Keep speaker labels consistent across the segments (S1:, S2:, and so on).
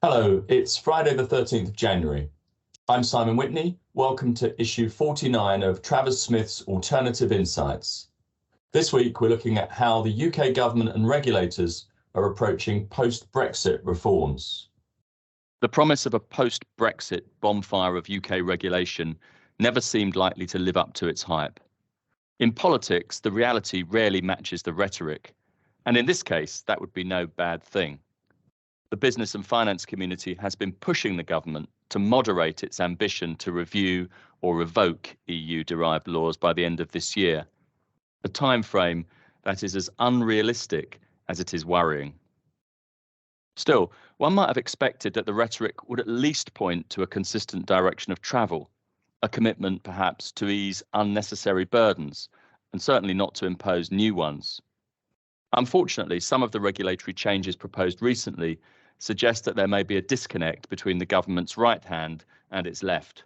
S1: Hello, it's Friday the 13th of January. I'm Simon Whitney. Welcome to issue 49 of Travers Smith's Alternative Insights. This week, we're looking at how the UK government and regulators are approaching post-Brexit reforms.
S2: The promise of a post-Brexit bonfire of UK regulation never seemed likely to live up to its hype. In politics, the reality rarely matches the rhetoric, and in this case, that would be no bad thing. The business and finance community has been pushing the government to moderate its ambition to review or revoke EU-derived laws by the end of this year, a time frame that is as unrealistic as it is worrying. Still, one might have expected that the rhetoric would at least point to a consistent direction of travel, a commitment perhaps to ease unnecessary burdens, and certainly not to impose new ones. Unfortunately, some of the regulatory changes proposed recently suggest that there may be a disconnect between the government's right hand and its left.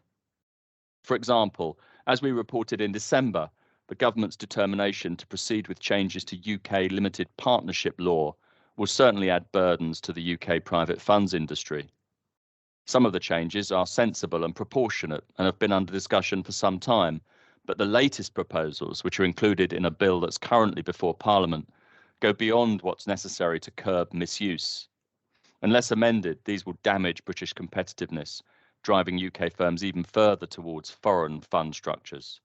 S2: For example, as we reported in December, the government's determination to proceed with changes to UK limited partnership law will certainly add burdens to the UK private funds industry. Some of the changes are sensible and proportionate and have been under discussion for some time, but the latest proposals, which are included in a bill that's currently before Parliament, go beyond what's necessary to curb misuse. Unless amended, these will damage British competitiveness, driving UK firms even further towards foreign fund structures.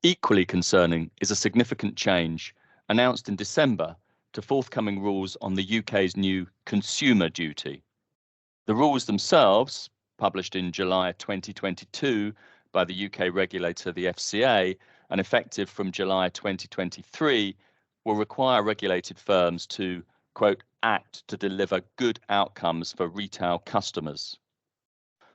S2: Equally concerning is a significant change announced in December to forthcoming rules on the UK's new consumer duty. The rules themselves, published in July 2022 by the UK regulator, the FCA, and effective from July 2023, will require regulated firms to, quote, act to deliver good outcomes for retail customers.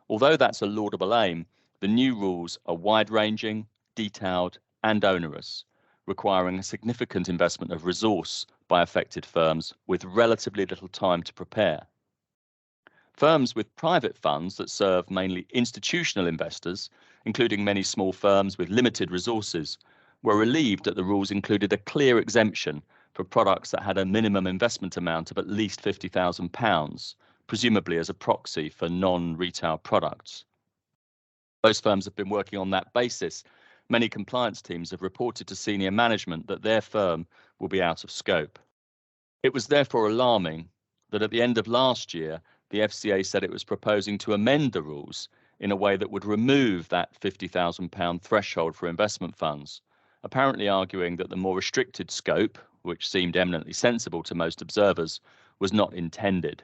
S2: Although that's a laudable aim, the new rules are wide-ranging, detailed, and onerous, requiring a significant investment of resource by affected firms with relatively little time to prepare. Firms with private funds that serve mainly institutional investors, including many small firms with limited resources, were relieved that the rules included a clear exemption for products that had a minimum investment amount of at least £50,000, presumably as a proxy for non-retail products. Most firms have been working on that basis. Many compliance teams have reported to senior management that their firm will be out of scope. It was therefore alarming that at the end of last year, the FCA said it was proposing to amend the rules in a way that would remove that £50,000 threshold for investment funds, apparently arguing that the more restricted scope, which seemed eminently sensible to most observers, was not intended.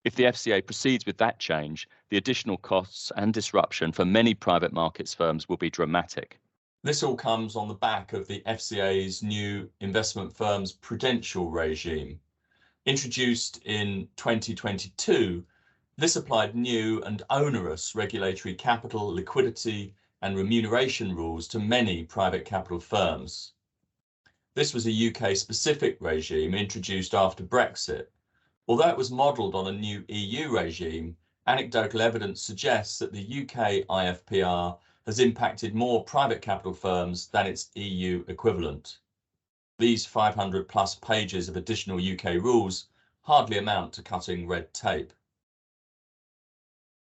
S2: If the FCA proceeds with that change, the additional costs and disruption for many private markets firms will be dramatic.
S1: This all comes on the back of the FCA's new investment firms prudential regime. Introduced in 2022, this applied new and onerous regulatory capital, liquidity, and remuneration rules to many private capital firms. This was a UK-specific regime introduced after Brexit. Although it was modelled on a new EU regime, anecdotal evidence suggests that the UK IFPR has impacted more private capital firms than its EU equivalent. These 500 plus pages of additional UK rules hardly amount to cutting red tape.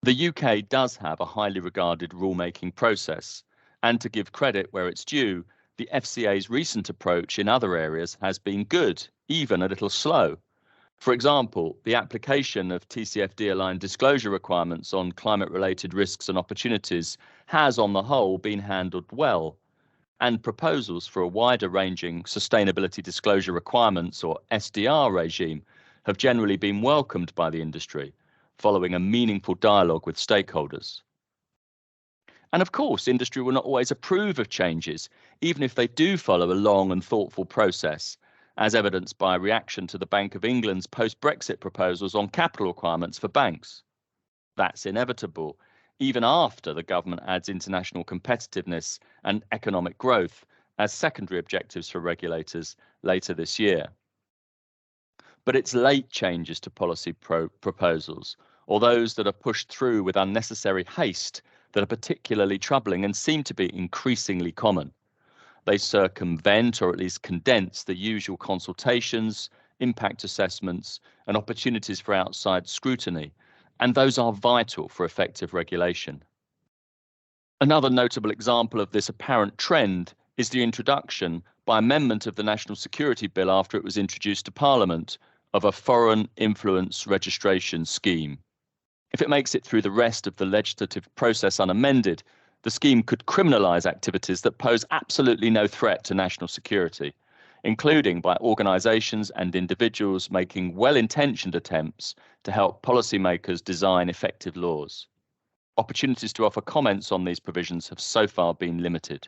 S2: The UK does have a highly regarded rulemaking process, and to give credit where it's due, the FCA's recent approach in other areas has been good, even a little slow. For example, the application of TCFD-aligned disclosure requirements on climate-related risks and opportunities has, on the whole, been handled well, and proposals for a wider-ranging sustainability disclosure requirements, or SDR, regime have generally been welcomed by the industry, following a meaningful dialogue with stakeholders. And of course, industry will not always approve of changes, even if they do follow a long and thoughtful process, as evidenced by reaction to the Bank of England's post-Brexit proposals on capital requirements for banks. That's inevitable, even after the government adds international competitiveness and economic growth as secondary objectives for regulators later this year. But it's late changes to policy proposals, or those that are pushed through with unnecessary haste, that are particularly troubling and seem to be increasingly common. They circumvent or at least condense the usual consultations, impact assessments, and opportunities for outside scrutiny, and those are vital for effective regulation. Another notable example of this apparent trend is the introduction, by amendment of the National Security Bill after it was introduced to Parliament, of a foreign influence registration scheme. If it makes it through the rest of the legislative process unamended, the scheme could criminalise activities that pose absolutely no threat to national security, including by organisations and individuals making well-intentioned attempts to help policymakers design effective laws. Opportunities to offer comments on these provisions have so far been limited.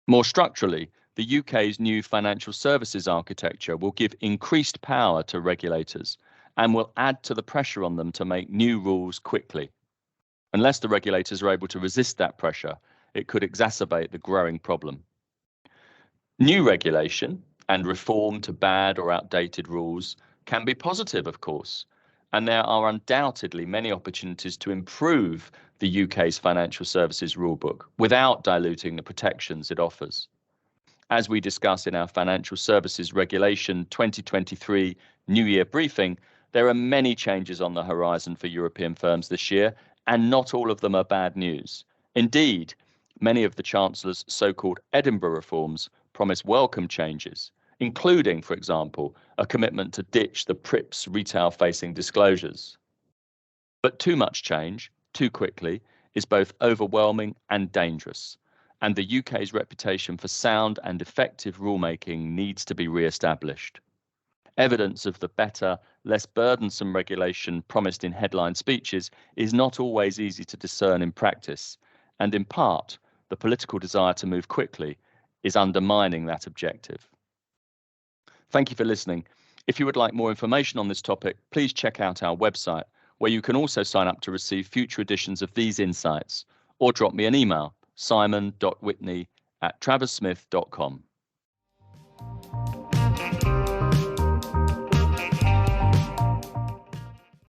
S2: More structurally, the UK's new financial services architecture will give increased power to regulators and will add to the pressure on them to make new rules quickly. Unless the regulators are able to resist that pressure, it could exacerbate the growing problem. New regulation and reform to bad or outdated rules can be positive, of course, and there are undoubtedly many opportunities to improve the UK's financial services rulebook without diluting the protections it offers. As we discuss in our Financial Services Regulation 2023 New Year briefing, there are many changes on the horizon for European firms this year, and not all of them are bad news. Indeed, many of the Chancellor's so-called Edinburgh reforms promise welcome changes, including, for example, a commitment to ditch the PRIPS retail-facing disclosures. But too much change, too quickly, is both overwhelming and dangerous, and the UK's reputation for sound and effective rulemaking needs to be re-established. Evidence of the better, less burdensome regulation promised in headline speeches is not always easy to discern in practice, and in part, the political desire to move quickly is undermining that objective. Thank you for listening. If you would like more information on this topic, please check out our website, where you can also sign up to receive future editions of these insights, or drop me an email, simon.whitney@traverssmith.com.